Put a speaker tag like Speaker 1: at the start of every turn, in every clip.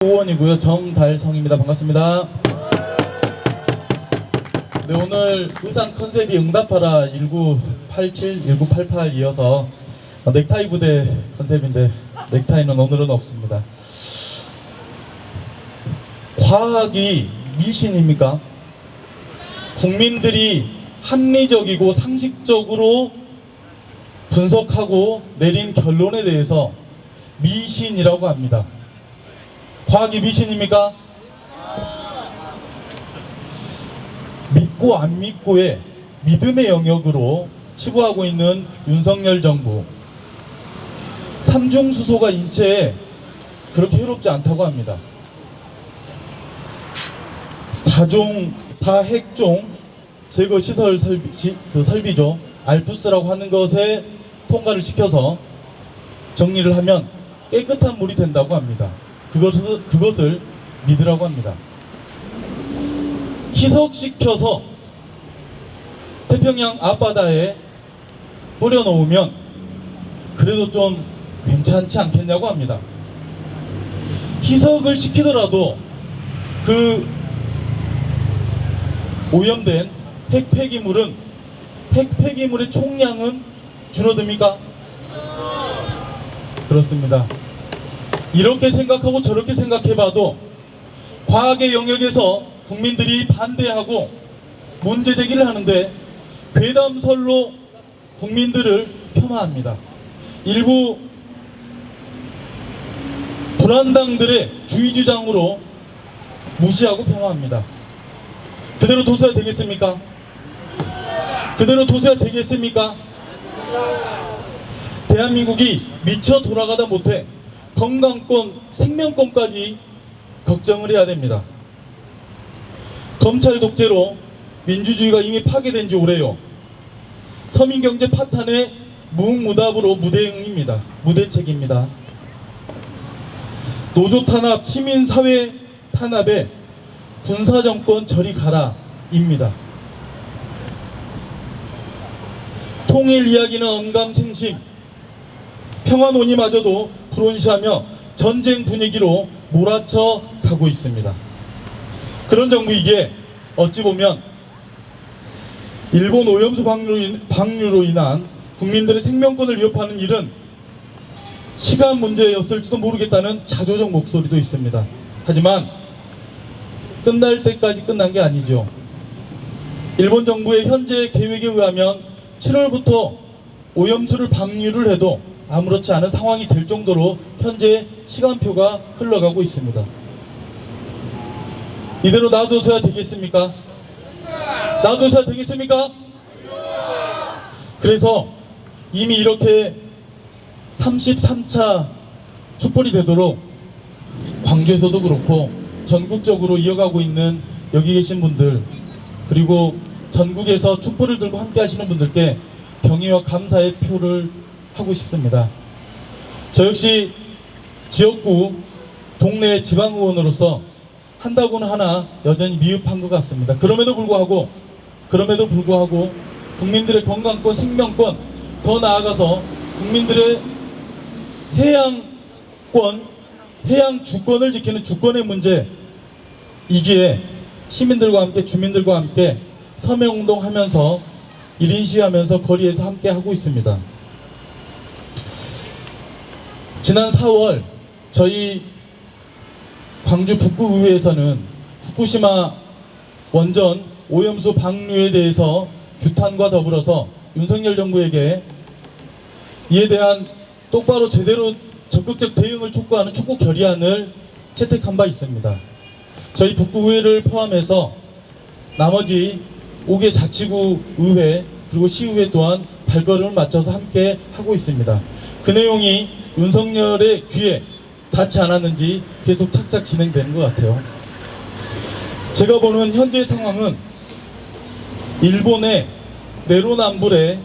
Speaker 1: 의원이고요. 정달성입니다. 반갑습니다. 네, 오늘 의상 컨셉이 응답하라 1987, 1988 이어서 넥타이 부대 컨셉인데 넥타이는 오늘은 없습니다. 과학이 미신입니까? 국민들이 합리적이고 상식적으로 분석하고 내린 결론에 대해서 미신이라고 합니다. 과학이 미신입니까? 믿고 안 믿고의 믿음의 영역으로 치부하고 있는 윤석열 정부. 삼중수소가 인체에 그렇게 해롭지 않다고 합니다. 다핵종 제거 시설 설비죠. 알프스라고 하는 것에 통과를 시켜서 정리를 하면 깨끗한 물이 된다고 합니다. 그것을 믿으라고 합니다. 희석시켜서 태평양 앞바다에 뿌려놓으면 그래도 좀 괜찮지 않겠냐고 합니다. 희석을 시키더라도 그 오염된 핵폐기물의 총량은 줄어듭니까? 그렇습니다. 이렇게 생각하고 저렇게 생각해봐도 과학의 영역에서 국민들이 반대하고 문제제기를 하는데 괴담설로 국민들을 폄하합니다. 일부 불안당들의 주의주장으로 무시하고 폄하합니다. 그대로 둬서야 되겠습니까? 그대로 둬서야 되겠습니까? 대한민국이 미쳐 돌아가다 못해 건강권, 생명권까지 걱정을 해야 됩니다. 검찰 독재로 민주주의가 이미 파괴된 지 오래요. 서민경제 파탄의 무응무답으로 무대응입니다. 무대책입니다. 노조 탄압, 시민사회 탄압에 군사정권 저리 가라입니다. 통일 이야기는 언감생심, 평화논의마저도 불온시하며 전쟁 분위기로 몰아쳐 가고 있습니다. 그런 정부이기에 어찌 보면 일본 오염수 방류로 인한 국민들의 생명권을 위협하는 일은 시간 문제였을지도 모르겠다는 자조적 목소리도 있습니다. 하지만 끝날 때까지 끝난 게 아니죠. 일본 정부의 현재 계획에 의하면 7월부터 오염수를 방류를 해도 아무렇지 않은 상황이 될 정도로 현재 시간표가 흘러가고 있습니다. 이대로 놔둬서야 되겠습니까? 놔둬서야 되겠습니까? 그래서 이미 이렇게 33차 촛불이 되도록 광주에서도 그렇고 전국적으로 이어가고 있는 여기 계신 분들, 그리고 전국에서 촛불을 들고 함께 하시는 분들께 경의와 감사의 표를 하고 싶습니다. 저 역시 지역구 동네 지방의원으로서 한다고는 하나 여전히 미흡한 것 같습니다. 그럼에도 불구하고 국민들의 건강권, 생명권, 더 나아가서 국민들의 해양권, 해양 주권을 지키는 주권의 문제, 이기에 시민들과 함께, 주민들과 함께 서명운동하면서 1인 시위하면서 거리에서 함께 하고 있습니다. 지난 4월 저희 광주 북구의회에서는 후쿠시마 원전 오염수 방류에 대해서 규탄과 더불어서 윤석열 정부에게 이에 대한 똑바로 제대로 적극적 대응을 촉구하는 촉구 결의안을 채택한 바 있습니다. 저희 북구의회를 포함해서 나머지 5개 자치구 의회 그리고 시의회 또한 발걸음을 맞춰서 함께 하고 있습니다. 그 내용이 윤석열의 귀에 닿지 않았는지 계속 착착 진행되는 것 같아요. 제가 보는 현재 상황은 일본의 내로남불에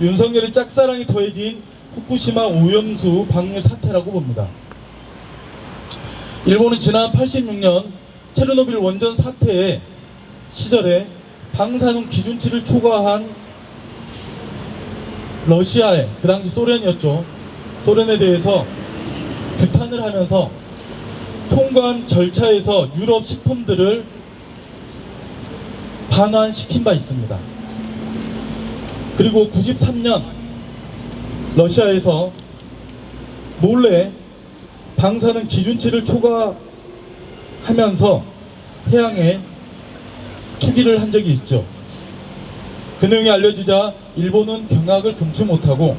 Speaker 1: 윤석열의 짝사랑이 더해진 후쿠시마 오염수 방류 사태라고 봅니다. 일본은 지난 86년 체르노빌 원전 사태 시절에 방사능 기준치를 초과한 러시아에, 그 당시 소련이었죠. 소련에 대해서 규탄을 하면서 통관 절차에서 유럽 식품들을 반환시킨 바 있습니다. 그리고 93년 러시아에서 몰래 방사능 기준치를 초과하면서 해양에 투기를 한 적이 있죠. 그 내용이 알려지자 일본은 경악을 금치 못하고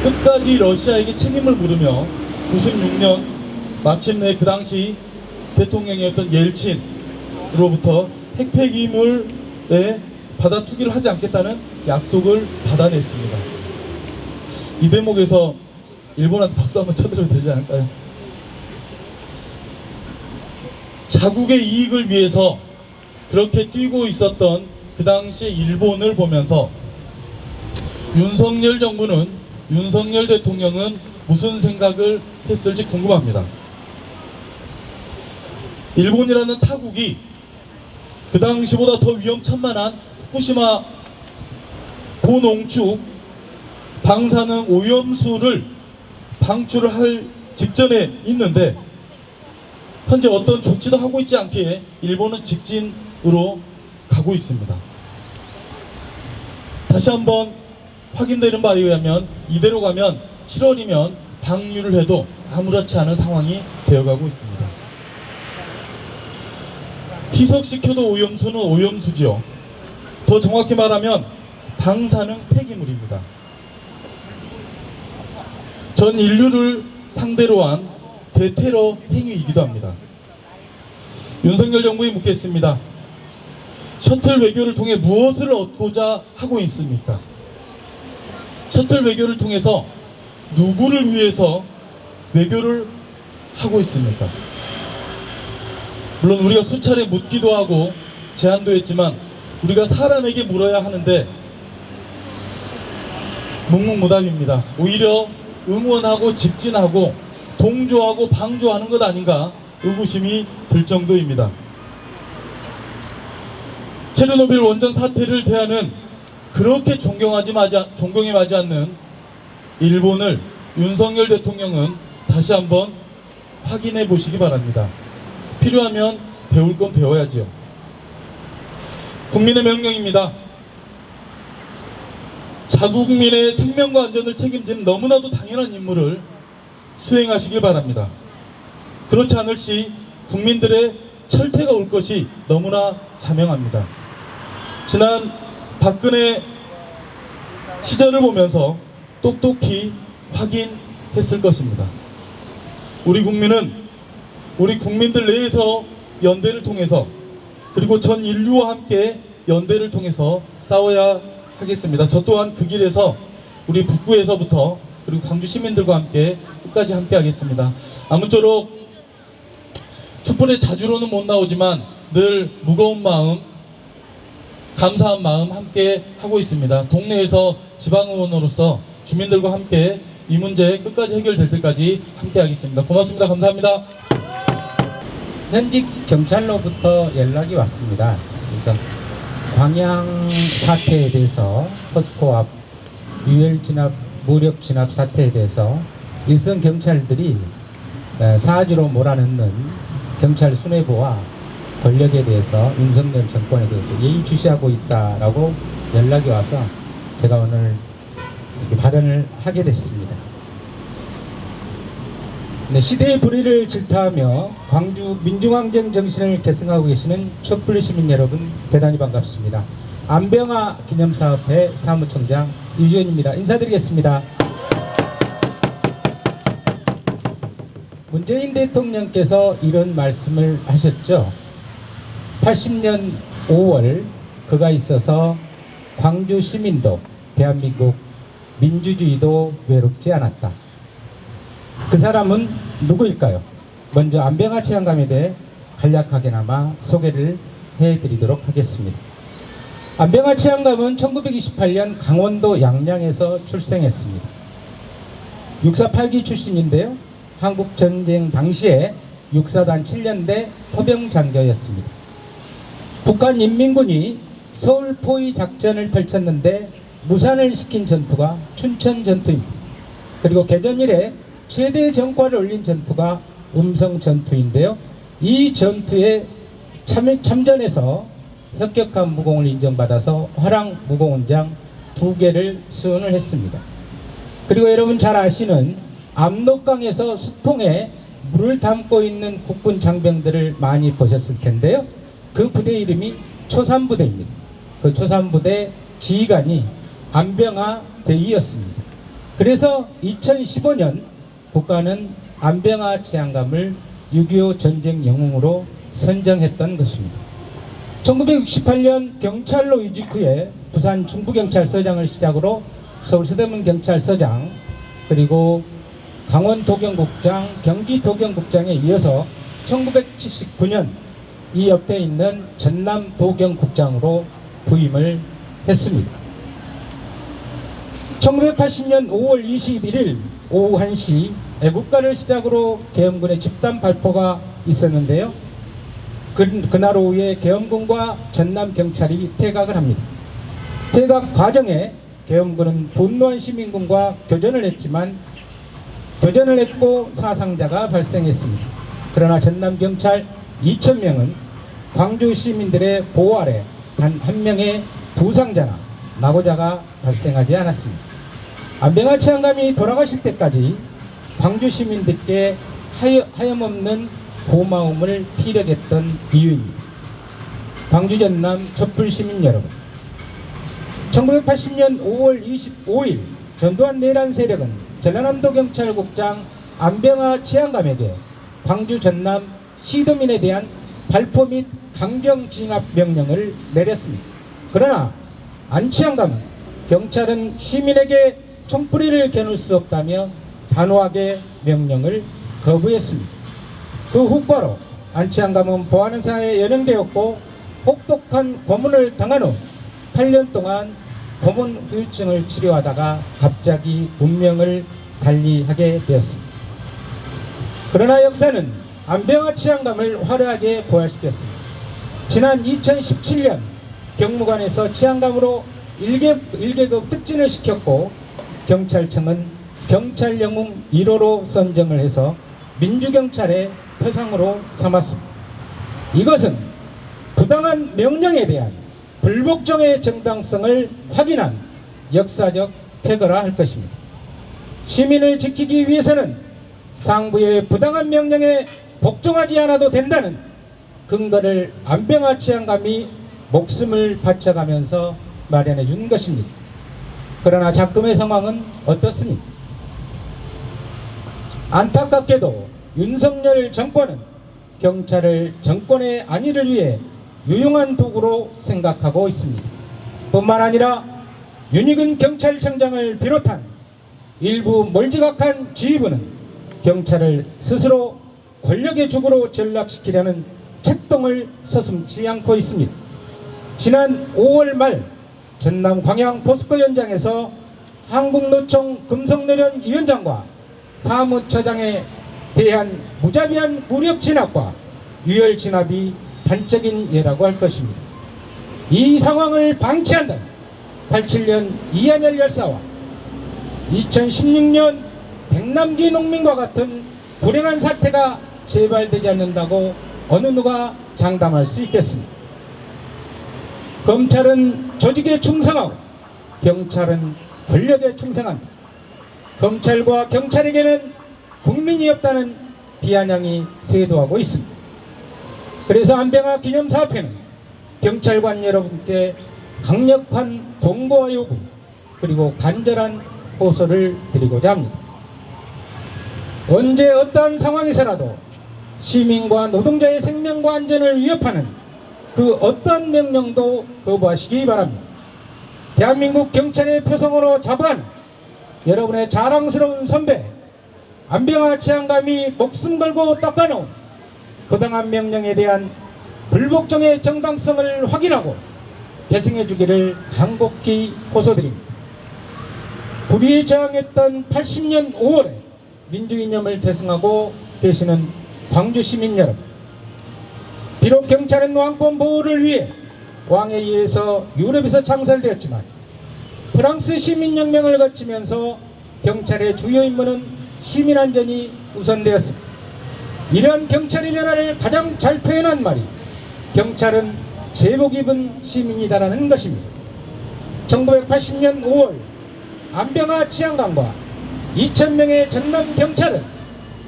Speaker 1: 끝까지 러시아에게 책임을 물으며 96년 마침내 그 당시 대통령이었던 옐친으로부터 핵폐기물에 바다 투기를 하지 않겠다는 약속을 받아냈습니다. 이 대목에서 일본한테 박수 한번 쳐드려도 되지 않을까요? 자국의 이익을 위해서 그렇게 뛰고 있었던 그 당시 일본을 보면서 윤석열 정부는, 윤석열 대통령은 무슨 생각을 했을지 궁금합니다. 일본이라는 타국이 그 당시보다 더 위험천만한 후쿠시마 고농축 방사능 오염수를 방출을 할 직전에 있는데 현재 어떤 조치도 하고 있지 않기에 일본은 직진으로 가고 있습니다. 다시 한번 확인되는 바에 의하면 이대로 가면 7월이면 방류를 해도 아무렇지 않은 상황이 되어가고 있습니다. 희석시켜도 오염수는 오염수지요. 더 정확히 말하면 방사능 폐기물입니다. 전 인류를 상대로 한 대테러 행위이기도 합니다. 윤석열 정부에 묻겠습니다. 셔틀 외교를 통해 무엇을 얻고자 하고 있습니까? 셔틀 외교를 통해서 누구를 위해서 외교를 하고 있습니까? 물론 우리가 수차례 묻기도 하고 제안도 했지만 우리가 사람에게 물어야 하는데 묵묵무답입니다. 오히려 응원하고 직진하고 동조하고 방조하는 것 아닌가 의구심이 들 정도입니다. 체르노빌 원전 사태를 대하는 그렇게 존경에 마지 않는 일본을 윤석열 대통령은 다시 한번 확인해 보시기 바랍니다. 필요하면 배울 건 배워야지요. 국민의 명령입니다. 자국민의 생명과 안전을 책임지는 너무나도 당연한 임무를 수행하시길 바랍니다. 그렇지 않을 시 국민들의 철퇴가 올 것이 너무나 자명합니다. 지난 박근혜 시절을 보면서 똑똑히 확인했을 것입니다. 우리 국민은 우리 국민들 내에서 연대를 통해서 그리고 전 인류와 함께 연대를 통해서 싸워야 하겠습니다. 저 또한 그 길에서 우리 북구에서부터 그리고 광주 시민들과 함께 끝까지 함께 하겠습니다. 아무쪼록 촛불에 자주로는 못 나오지만 늘 무거운 마음, 감사한 마음 함께 하고 있습니다. 동네에서 지방의원으로서 주민들과 함께 이 문제 끝까지 해결될 때까지 함께 하겠습니다. 고맙습니다. 감사합니다.
Speaker 2: 현직 경찰로부터 연락이 왔습니다. 그러니까 광양 사태에 대해서 포스코 앞 유혈 진압, 무력 진압 사태에 대해서 일선 경찰들이 사지로 몰아넣는 경찰 수뇌부와 권력에 대해서 윤석열 정권에 대해서 예의주시하고 있다라고 연락이 와서 제가 오늘 이렇게 발언을 하게 됐습니다. 네, 시대의 불의를 질타하며 광주 민중항쟁 정신을 계승하고 계시는 촛불 시민 여러분 대단히 반갑습니다. 안병화 기념사업회 사무총장 유지현입니다. 인사드리겠습니다. 문재인 대통령께서 이런 말씀을 하셨죠. 80년 5월 그가 있어서 광주 시민도 대한민국 민주주의도 외롭지 않았다. 그 사람은 누구일까요? 먼저 안병화 치안감에 대해 간략하게나마 소개를 해드리도록 하겠습니다. 안병화 치안감은 1928년 강원도 양양에서 출생했습니다. 648기 출신인데요. 한국전쟁 당시에 육사단 7년대 포병장교였습니다. 북한인민군이 서울 포위 작전을 펼쳤는데 무산을 시킨 전투가 춘천 전투입니다. 그리고 개전 이래 최대 전과를 올린 전투가 음성 전투인데요. 이 전투에 참전해서 혁격한 무공을 인정받아서 화랑 무공훈장 2개를 수언을 했습니다. 그리고 여러분 잘 아시는 압록강에서 수통에 물을 담고 있는 국군 장병들을 많이 보셨을 텐데요. 그 부대 이름이 초산부대입니다. 그 초산부대 지휘관이 안병하 대위였습니다. 그래서 2015년 국가는 안병하 치안감을 6.25 전쟁 영웅으로 선정했던 것입니다. 1968년 경찰로 이직 후에 부산 중부경찰서장을 시작으로 서울서대문 경찰서장, 그리고 강원도경국장, 경기도경국장에 이어서 1979년 이 옆에 있는 전남도경국장으로 부임을 했습니다. 1980년 5월 21일 오후 1시 애국가를 시작으로 계엄군의 집단 발포가 있었는데요. 그날 오후에 계엄군과 전남경찰이 퇴각을 합니다. 퇴각 과정에 계엄군은 분노한 시민군과 교전을 했고 사상자가 발생했습니다. 그러나 전남경찰 2,000명은 광주 시민들의 보호 아래 단 한 명의 부상자나 낙오자가 발생하지 않았습니다. 안병하 치안감이 돌아가실 때까지 광주 시민들께 하염없는 고마움을 피력했던 이유입니다. 광주 전남 촛불 시민 여러분, 1980년 5월 25일 전두환 내란 세력은 전라남도 경찰국장 안병하 치안감에게 광주 전남 시도민에 대한 발포 및 강경 진압 명령을 내렸습니다. 그러나 안 치안감은 경찰은 시민에게 총뿌리를 겨눌 수 없다며 단호하게 명령을 거부했습니다. 그 후과로 안 치안감은 보안사에 연행되었고 혹독한 고문을 당한 후 8년 동안 고문 후유증을 치료하다가 갑자기 운명을 달리하게 되었습니다. 그러나 역사는 안병하 치안감을 화려하게 부활시켰습니다. 지난 2017년 경무관에서 치안감으로 1계급 특진을 시켰고 경찰청은 경찰 영웅 1호로 선정을 해서 민주경찰의 표상으로 삼았습니다. 이것은 부당한 명령에 대한 불복종의 정당성을 확인한 역사적 쾌거라 할 것입니다. 시민을 지키기 위해서는 상부의 부당한 명령에 복종하지 않아도 된다는 근거를 안병하 치안감이 목숨을 바쳐가면서 마련해 준 것입니다. 그러나 작금의 상황은 어떻습니까? 안타깝게도 윤석열 정권은 경찰을 정권의 안위를 위해 유용한 도구로 생각하고 있습니다. 뿐만 아니라 윤익은 경찰청장을 비롯한 일부 몰지각한 지휘부는 경찰을 스스로 권력의 죽으로 전락시키려는 책동을 서슴지 않고 있습니다. 지난 5월 말 전남 광양 포스코 현장에서 한국노총 금속노련 위원장과 사무처장에 대한 무자비한 무력 진압과 유혈 진압이 단적인 예라고 할 것입니다. 이 상황을 방치한다면 87년 이한열 열사와 2016년 백남기 농민과 같은 불행한 사태가 재발되지 않는다고 어느 누가 장담할 수 있겠습니까? 검찰은 조직에 충성하고 경찰은 권력에 충성한다. 검찰과 경찰에게는 국민이 없다는 비아냥이 쇄도하고 있습니다. 그래서 안병하 기념사업회는 경찰관 여러분께 강력한 동고와 요구 그리고 간절한 호소를 드리고자 합니다. 언제 어떠한 상황에서라도 시민과 노동자의 생명과 안전을 위협하는 그 어떤 명령도 거부하시기 바랍니다. 대한민국 경찰의 표성으로 자부하는 여러분의 자랑스러운 선배 안병하 치안감이 목숨 걸고 닦아놓은 부당한 명령에 대한 불복종의 정당성을 확인하고 계승해 주기를 간곡히 호소드립니다. 불의에 저항했던 80년 5월에 민주이념을 계승하고 계시는 광주 시민 여러분, 비록 경찰은 왕권 보호를 위해 왕에 의해서 유럽에서 창설되었지만 프랑스 시민혁명을 거치면서 경찰의 주요 임무는 시민안전이 우선되었습니다. 이러한 경찰의 변화를 가장 잘 표현한 말이 경찰은 제복 입은 시민이다라는 것입니다. 1980년 5월 안병화 치안관과 2,000명의 전남 경찰은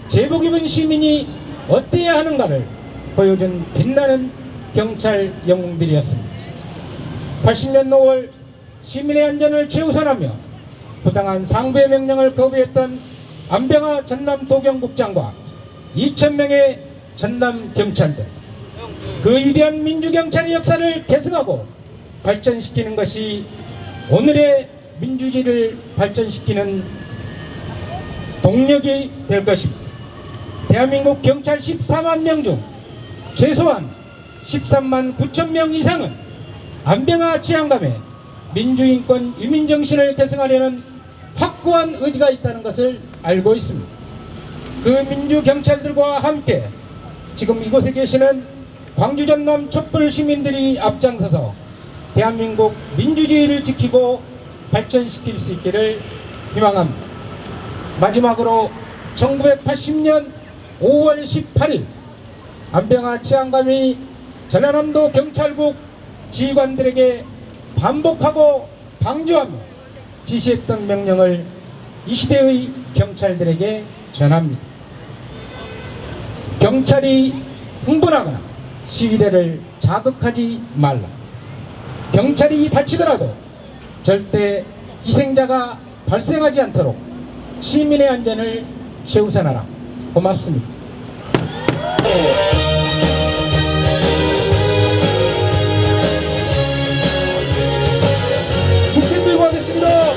Speaker 2: 제복 입은 시민이 어때야 하는가를 보여준 빛나는 경찰 영웅들이었습니다. 80년 5월 시민의 안전을 최우선하며 부당한 상부의 명령을 거부했던 안병화 전남도경국장과 2,000명의 전남 경찰들, 그 위대한 민주경찰의 역사를 계승하고 발전시키는 것이 오늘의 민주주의를 발전시키는 동력이 될 것입니다. 대한민국 경찰 14만 명 중 최소한 13만 9천 명 이상은 안병화 치안감의 민주인권 유민정신을 계승하려는 확고한 의지가 있다는 것을 알고 있습니다. 그 민주경찰들과 함께 지금 이곳에 계시는 광주 전남 촛불 시민들이 앞장서서 대한민국 민주주의를 지키고 발전시킬 수 있기를 희망합니다. 마지막으로 1980년 5월 18일 안병화 치안감이 전라남도 경찰국 지휘관들에게 반복하고 강조하며 지시했던 명령을 이 시대의 경찰들에게 전합니다. 경찰이 흥분하거나 시위대를 자극하지 말라. 경찰이 다치더라도 절대 희생자가 발생하지 않도록 시민의 안전을 최우선하라. 고맙습니다. 국민 들고 하겠습니다.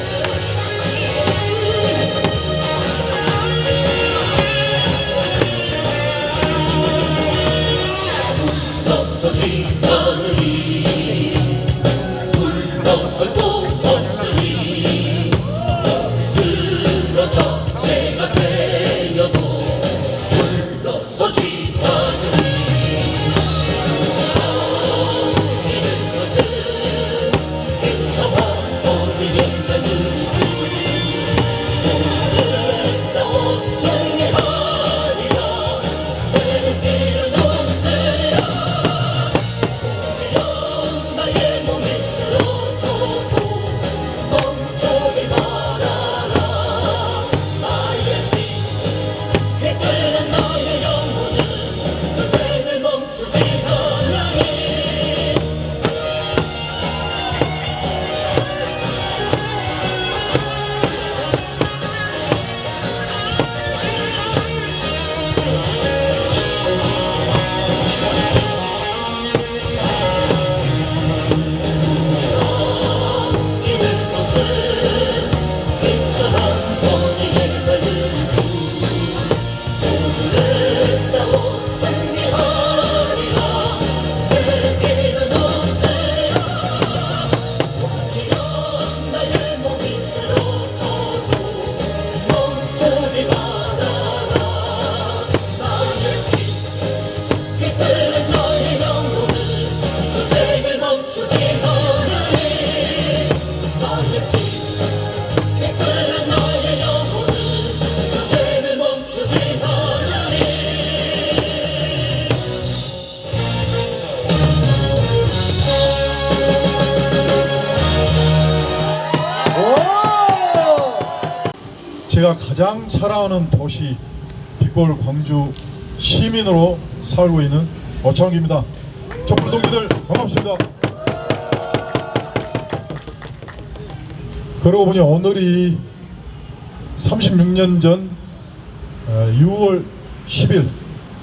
Speaker 3: 제가 가장 사랑하는 도시 빛골 광주 시민으로 살고 있는 오창기입니다. 촛불 동기들 반갑습니다. 그러고 보니 오늘이 36년 전 6월 10일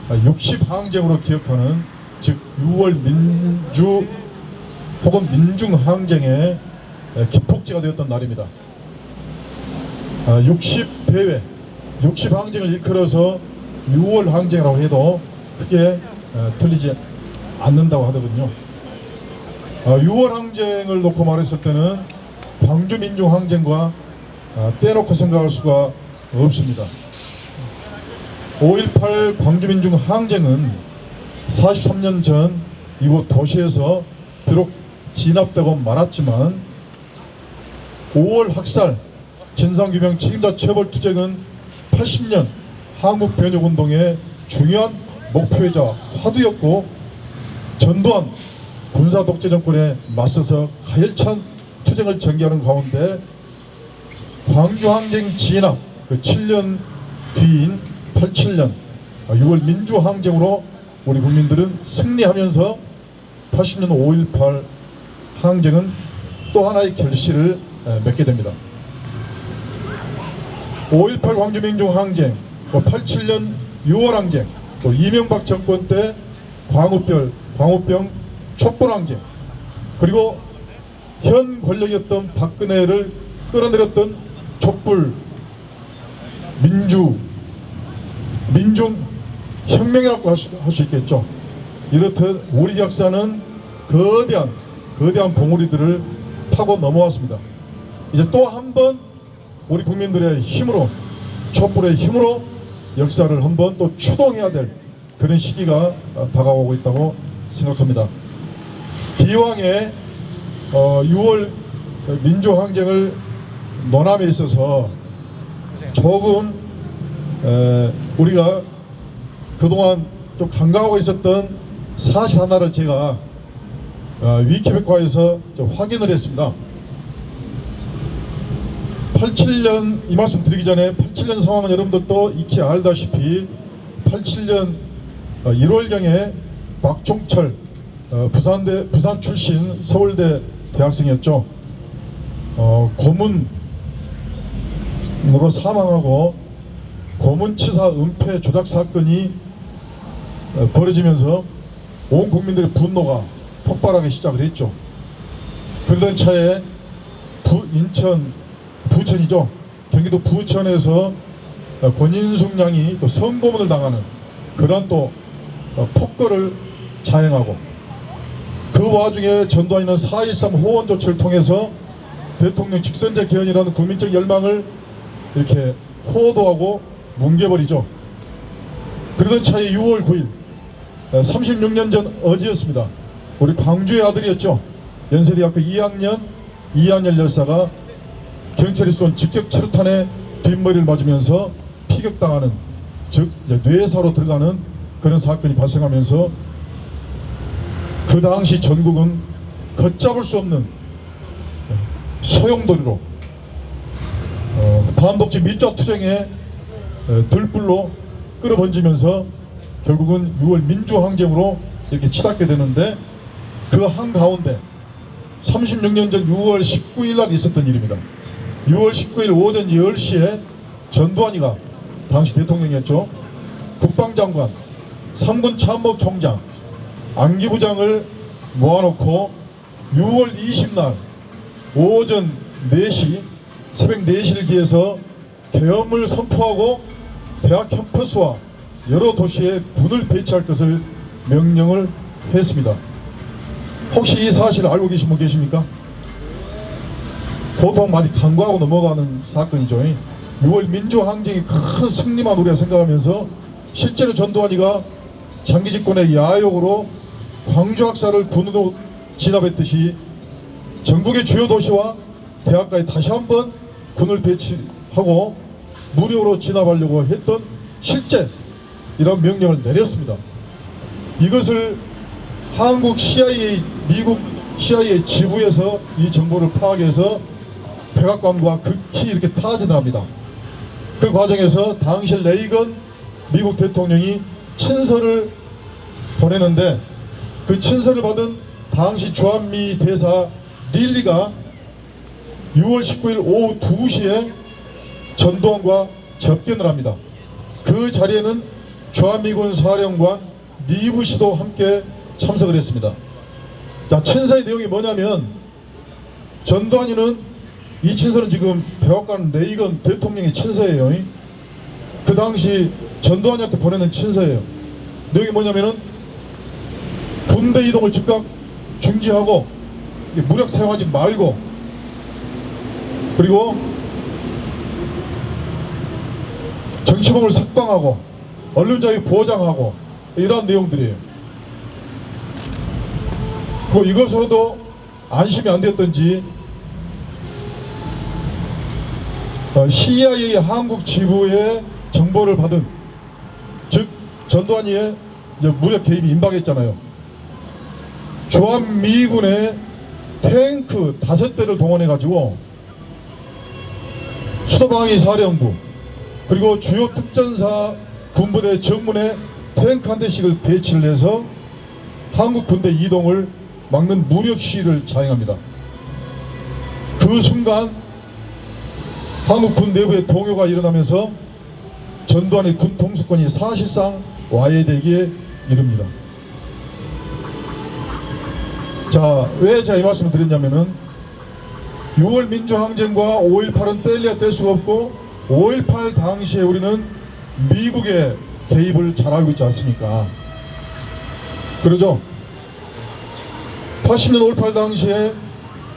Speaker 3: 60항쟁으로 기억하는 즉 6월 민주 혹은 민중항쟁의 기폭제가 되었던 날입니다. 60대회, 60항쟁을 일컬어서 6월 항쟁이라고 해도 크게 틀리지 않는다고 하더군요. 6월 항쟁을 놓고 말했을 때는 광주 민중항쟁과 떼놓고 생각할 수가 없습니다. 5.18 광주 민중항쟁은 43년 전 이곳 도시에서 비록 진압되고 말았지만 5월 학살, 진상규명 책임자 처벌 투쟁은 80년 한국변혁운동의 중요한 목표이자 화두였고, 전두환 군사 독재 정권에 맞서서 가열찬 투쟁을 전개하는 가운데 광주항쟁 진압 그 7년 뒤인 87년 6월 민주항쟁으로 우리 국민들은 승리하면서 80년 5.18 항쟁은 또 하나의 결실을 맺게 됩니다. 5.18 광주민중항쟁, 87년 6월 항쟁, 또 이명박 정권 때 광우병 촛불항쟁, 그리고 현 권력이었던 박근혜를 끌어내렸던 촛불 민중혁명이라고 할 수 있겠죠. 이렇듯 우리 역사는 거대한 봉우리들을 타고 넘어왔습니다. 이제 또 한 번 우리 국민들의 힘으로, 촛불의 힘으로 역사를 한번 또 추동해야 될 그런 시기가 다가오고 있다고 생각합니다. 기왕에 6월 민주항쟁을 논함에 있어서 조금 우리가 그동안 좀 간과하고 있었던 사실 하나를 제가 위키백과에서 좀 확인을 했습니다. 87년 이 말씀 드리기 전에 87년 상황은 여러분들도 익히 알다시피 87년 1월경에 박종철 부산 출신 서울대 대학생이었죠. 고문으로 사망하고 고문치사 은폐 조작 사건이 벌어지면서 온 국민들의 분노가 폭발하기 시작을 했죠. 그러던 차에 부천이죠. 경기도 부천에서 권인숙 양이 또 성고문을 당하는 그런 또 폭거를 자행하고, 그 와중에 전두환이는 4.13 호원 조치를 통해서 대통령 직선제 개헌이라는 국민적 열망을 이렇게 호도하고 뭉개버리죠. 그러던 차에 6월 9일 36년 전 어제였습니다. 우리 광주의 아들이었죠. 연세대학교 2학년 이한열 열사가 경찰이 쏜 직격 체류탄에 뒷머리를 맞으면서 피격당하는, 즉 뇌사로 들어가는 그런 사건이 발생하면서 그 당시 전국은 걷잡을 수 없는 소용돌이로 반독재 밑좌 투쟁의 들불로 끌어번지면서 결국은 6월 민주항쟁으로 이렇게 치닫게 되는데, 그 한가운데 36년 전 6월 19일 날 있었던 일입니다. 6월 19일 오전 10시에 전두환이가 당시 대통령이었죠. 국방장관, 3군 참모총장, 안기부장을 모아놓고 6월 20날 오전 4시, 새벽 4시를 기해서 계엄을 선포하고 대학 캠퍼스와 여러 도시에 군을 배치할 것을 명령을 했습니다. 혹시 이 사실을 알고 계신 분 계십니까? 보통 많이 간과하고 넘어가는 사건이죠. 6월 민주항쟁이 큰 승리만 우리가 생각하면서 실제로 전두환이가 장기 집권의 야욕으로 광주 학살을 군으로 진압했듯이 전국의 주요 도시와 대학가에 다시 한번 군을 배치하고 무료로 진압하려고 했던 실제 이런 명령을 내렸습니다. 이것을 한국 CIA, 미국 CIA 지부에서 이 정보를 파악해서 백악관과 극히 이렇게 타진을 합니다. 그 과정에서 당시 레이건 미국 대통령이 친서를 보내는데, 그 친서를 받은 당시 주한미 대사 릴리가 6월 19일 오후 2시에 전두환과 접견을 합니다. 그 자리에는 주한미군 사령관 리브 씨도 함께 참석을 했습니다. 자, 친서의 내용이 뭐냐면, 전두환이는 이 친서는 지금 백악관 레이건 대통령의 친서예요. 그 당시 전두환이한테 보내는 친서예요. 내용이 뭐냐면은 군대 이동을 즉각 중지하고 무력 사용하지 말고, 그리고 정치범을 석방하고 언론자유 보장하고 이러한 내용들이에요. 그리고 이것으로도 안심이 안 됐던지 CIA 한국 지부의 정보를 받은, 즉 전두환이의 이제 무력 개입이 임박했잖아요. 주한미군의 탱크 5대를 동원해가지고 수도방위 사령부 그리고 주요 특전사 군부대 정문에 탱크 한 대씩을 배치를 해서 한국 군대 이동을 막는 무력 시위를 자행합니다. 그 순간 한국 군 내부의 동요가 일어나면서 전두환의 군 통수권이 사실상 와해되기에 이릅니다. 자, 왜 제가 이 말씀을 드렸냐면은 6월 민주항쟁과 5.18은 뗄래야 뗄 수가 없고 5.18 당시에 우리는 미국의 개입을 잘 알고 있지 않습니까? 그러죠? 80년 5.18 당시에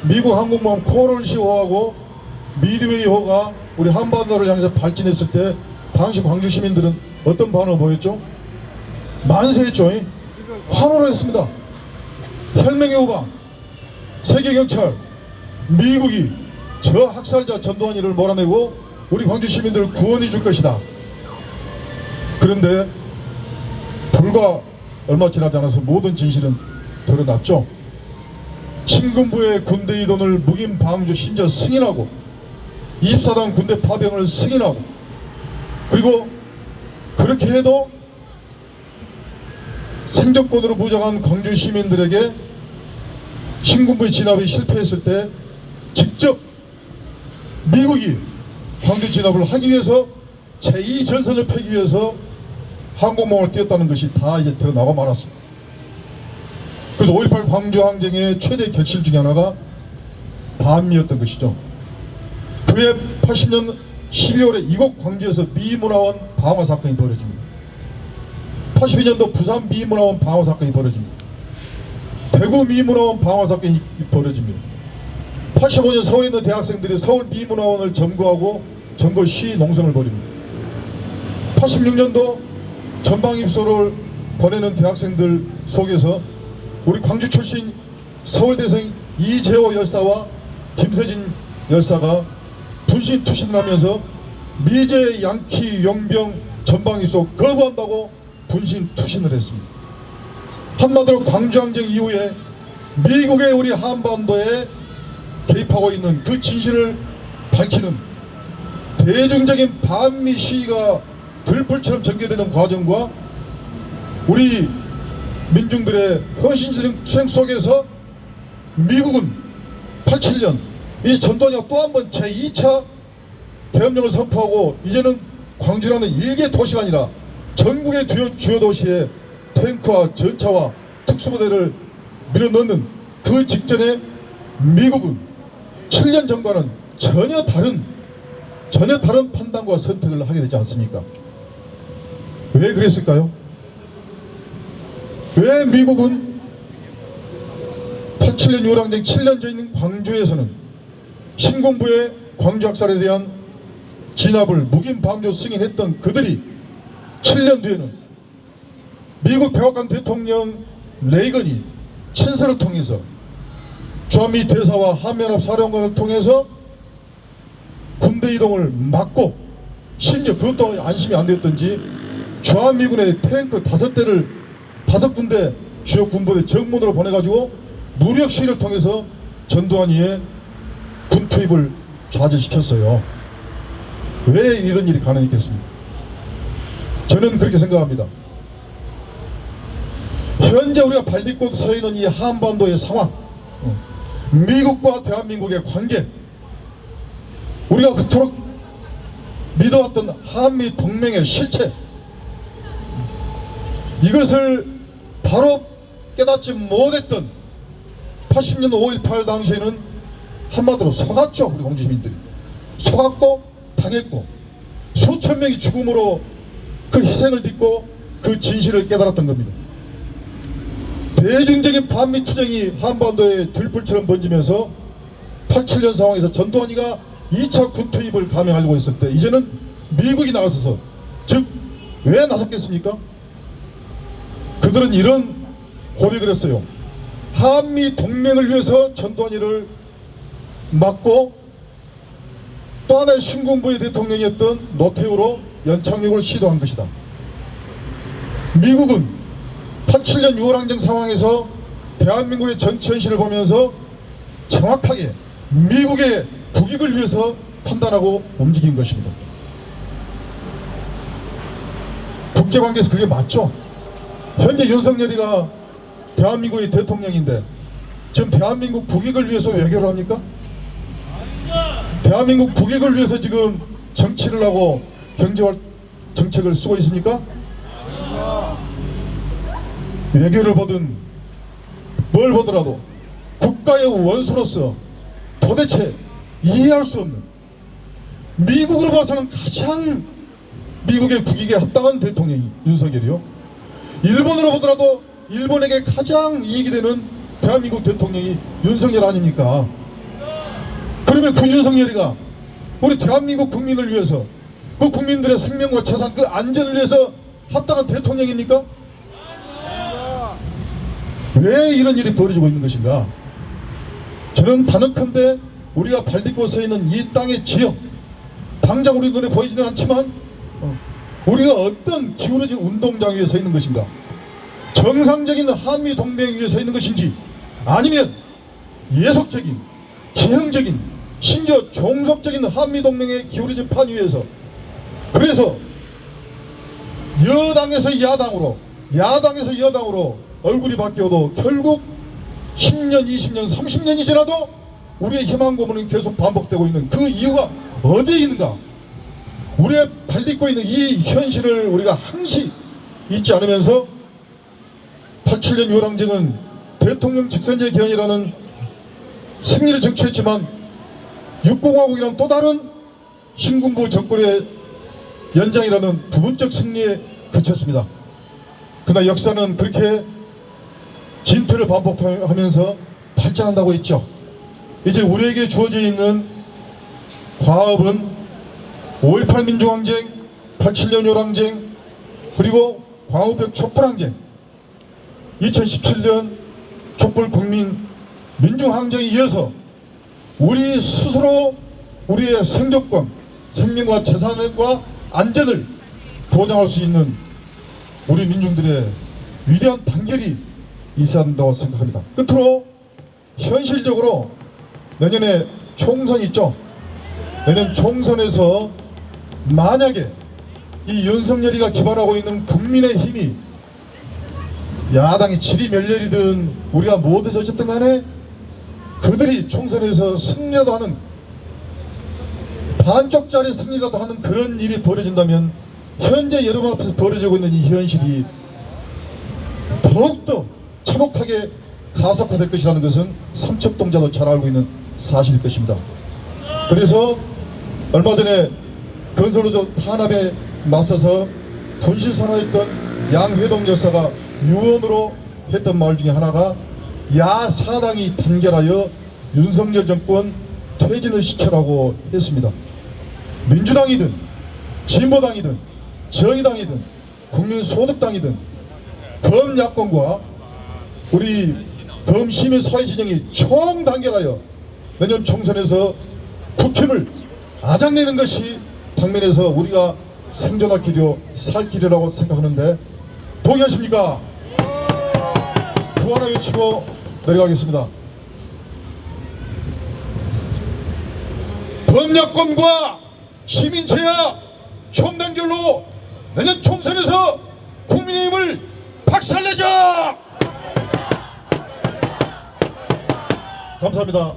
Speaker 3: 미국 항공모함 코럴시호하고 미드웨이호가 우리 한반도를 향해서 발진했을 때 당시 광주 시민들은 어떤 반응을 보였죠? 만세했죠. 환호를 했습니다. 혈맹의 후방, 세계경찰, 미국이 저 학살자 전두환이를 몰아내고 우리 광주 시민들을 구원해 줄 것이다. 그런데 불과 얼마 지나지 않아서 모든 진실은 드러났죠. 신군부의 군대 이동을 묵인 방주 심지어 승인하고 24단 군대 파병을 승인하고 그리고 그렇게 해도 생존권으로 무장한 광주 시민들에게 신군부의 진압이 실패했을 때 직접 미국이 광주 진압을 하기 위해서 제2전선을 펴기 위해서 항공모함을 띄웠다는 것이 다 이제 드러나고 말았습니다. 그래서 5.18 광주 항쟁의 최대 결실 중에 하나가 반미였던 것이죠. 그해 80년 12월에 이곳 광주에서 미문화원 방화 사건이 벌어집니다. 82년도 부산 미문화원 방화 사건이 벌어집니다. 대구 미문화원 방화 사건이 벌어집니다. 85년 서울에 있는 대학생들이 서울 미문화원을 점거하고 점거 시위 농성을 벌입니다. 86년도 전방 입소를 보내는 대학생들 속에서 우리 광주 출신 서울대생 이재호 열사와 김세진 열사가 분신 투신을 하면서 미제 양키 용병 전방 입소 거부한다고 분신 투신을 했습니다. 한마디로 광주항쟁 이후에 미국의 우리 한반도에 개입하고 있는 그 진실을 밝히는 대중적인 반미 시위가 들불처럼 전개되는 과정과 우리 민중들의 헌신적인 투쟁 속에서 미국은 87년 이 전두환이가 또 한 번 제2차 계엄령을 선포하고 이제는 광주라는 일개 도시가 아니라 전국의 주요 도시에 탱크와 전차와 특수부대를 밀어넣는 그 직전에 미국은 7년 전과는 전혀 다른 판단과 선택을 하게 되지 않습니까? 왜 그랬을까요? 왜 미국은 87년 6월 항쟁 7년 전인 광주에서는 신군부의 광주 학살에 대한 진압을 묵인 방조 승인했던 그들이 7년 뒤에는 미국 백악관 대통령 레이건이 친서를 통해서 주한미 대사와 한미연합 사령관을 통해서 군대 이동을 막고 심지어 그것도 안심이 안 됐던지 주한미군의 탱크 5군데 주요 군부대 정문으로 보내가지고 무력 시위를 통해서 전두환이의 군 투입을 좌절시켰어요. 왜 이런 일이 가능했겠습니까? 저는 그렇게 생각합니다. 현재 우리가 발딛고 서 있는 이 한반도의 상황, 미국과 대한민국의 관계, 우리가 그토록 믿어왔던 한미 동맹의 실체, 이것을 바로 깨닫지 못했던 80년 5.18 당시에는 한마디로 속았죠. 우리 광주 시민들이 속았고 당했고 수천 명이 죽음으로 그 희생을 딛고 그 진실을 깨달았던 겁니다. 대중적인 반미 투쟁이 한반도에 들불처럼 번지면서 87년 상황에서 전두환이가 2차 군 투입을 감행하려고 했을 때 이제는 미국이 나서서, 즉 왜 나섰겠습니까? 그들은 이런 고백을 했어요. 한미 동맹을 위해서 전두환이를 막고 또 하나의 신군부의 대통령이었던 노태우로 연착륙을 시도한 것이다. 미국은 87년 6월 항쟁 상황에서 대한민국의 정치 현실을 보면서 정확하게 미국의 국익을 위해서 판단하고 움직인 것입니다. 국제관계에서 그게 맞죠? 현재 윤석열이가 대한민국의 대통령인데 지금 대한민국 국익을 위해서 외교를 합니까? 대한민국 국익을 위해서 지금 정치를 하고 경제와 정책을 쓰고 있습니까? 외교를 보든 뭘 보더라도 국가의 원수로서 도대체 이해할 수 없는, 미국으로 봐서는 가장 미국의 국익에 합당한 대통령이 윤석열이요. 일본으로 보더라도 일본에게 가장 이익이 되는 대한민국 대통령이 윤석열 아닙니까? 그러면 그 윤석열이가 우리 대한민국 국민을 위해서, 그 국민들의 생명과 재산, 그 안전을 위해서 합당한 대통령입니까? 왜 이런 일이 벌어지고 있는 것인가? 저는 단언컨대 우리가 발딛고 서 있는 이 땅의 지형, 당장 우리 눈에 보이지는 않지만 우리가 어떤 기울어진 운동장 위에 서 있는 것인가? 정상적인 한미 동맹 위에 서 있는 것인지, 아니면 예속적인, 기형적인, 심지어 종속적인 한미 동맹의 기울어진 판 위에서, 그래서 여당에서 야당으로, 야당에서 여당으로 얼굴이 바뀌어도 결국 10년, 20년, 30년이 지나도 우리의 희망 고문은 계속 반복되고 있는 그 이유가 어디에 있는가? 우리의 발딛고 있는 이 현실을 우리가 항시 잊지 않으면서 87년 6월 항쟁은 대통령 직선제 개헌이라는 승리를 쟁취했지만 6공화국이라는 또 다른 신군부 정권의 연장이라는 부분적 승리에 그쳤습니다. 그러나 역사는 그렇게 진퇴를 반복하면서 발전한다고 했죠. 이제 우리에게 주어져 있는 과업은 5.18 민중항쟁, 87년 6월 항쟁, 그리고 광우병 촛불항쟁, 2017년 촛불 국민 민중항쟁에 이어서 우리 스스로 우리의 생존권, 생명과 재산과 안전을 보장할 수 있는 우리 민중들의 위대한 단결이 있어야 한다고 생각합니다. 끝으로 현실적으로 내년에 총선 있죠. 내년 총선에서 만약에 이 윤석열이가 기반하고 있는 국민의힘이 야당이 질이 멸렬이든 우리가 못해서 어쨌든 간에 그들이 총선에서 승리라도 하는, 반쪽짜리 승리라도 하는 그런 일이 벌어진다면 현재 여러분 앞에서 벌어지고 있는 이 현실이 더욱더 참혹하게 가속화될 것이라는 것은 삼척동자도 잘 알고 있는 사실일 것입니다. 그래서 얼마 전에 건설노조 탄압에 맞서서 분신선언했던 양회동 여사가 유언으로 했던 말 중에 하나가 야사당이 단결하여 윤석열 정권 퇴진을 시켜라고 했습니다. 민주당이든 진보당이든 정의당이든 국민소득당이든 범야권과 우리 범시민사회진영이 총단결하여 내년 총선에서 국힘을 아작내는 것이 당면에서 우리가 생존할 길이요 살 길이라고 생각하는데 동의하십니까? 구하나 외치고 내려가겠습니다. 범야권과 시민체야 총단결로 내년 총선에서 국민의힘을 박살내자! 감사합니다.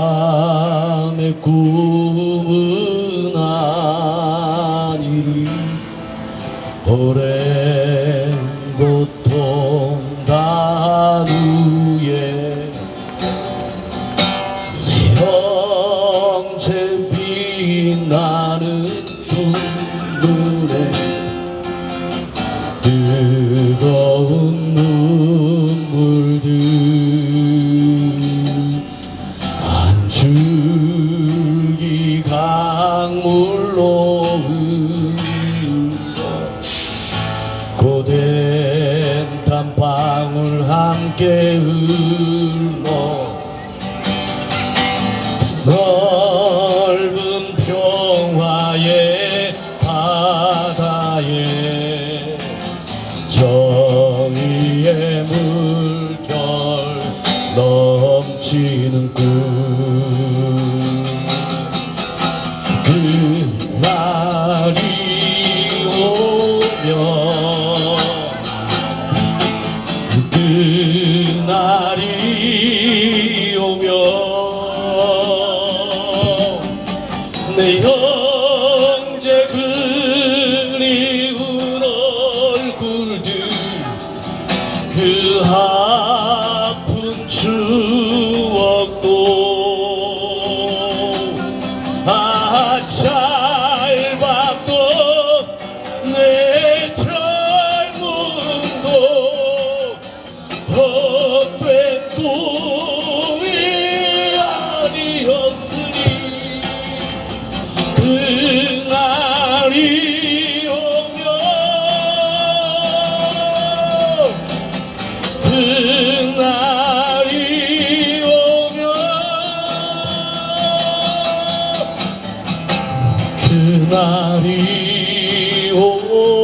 Speaker 4: 한밤의 꿈은 아니리 오랜 고통 단후에 내 영체 빛나는 눈물에 뜨거운 눈물들 줄기 강물로 고된 땀방울 함께 흘러 넓은 평화의 바다 정의의 물결 넘치는 그날이 오면 그날이 오면 내 형제 그리운 얼굴들 그 아픈 추억도 짧았던 내 젊음도 헛된 꿈이 아니었으니 그날이 오면 그날이 오면 그날이 오면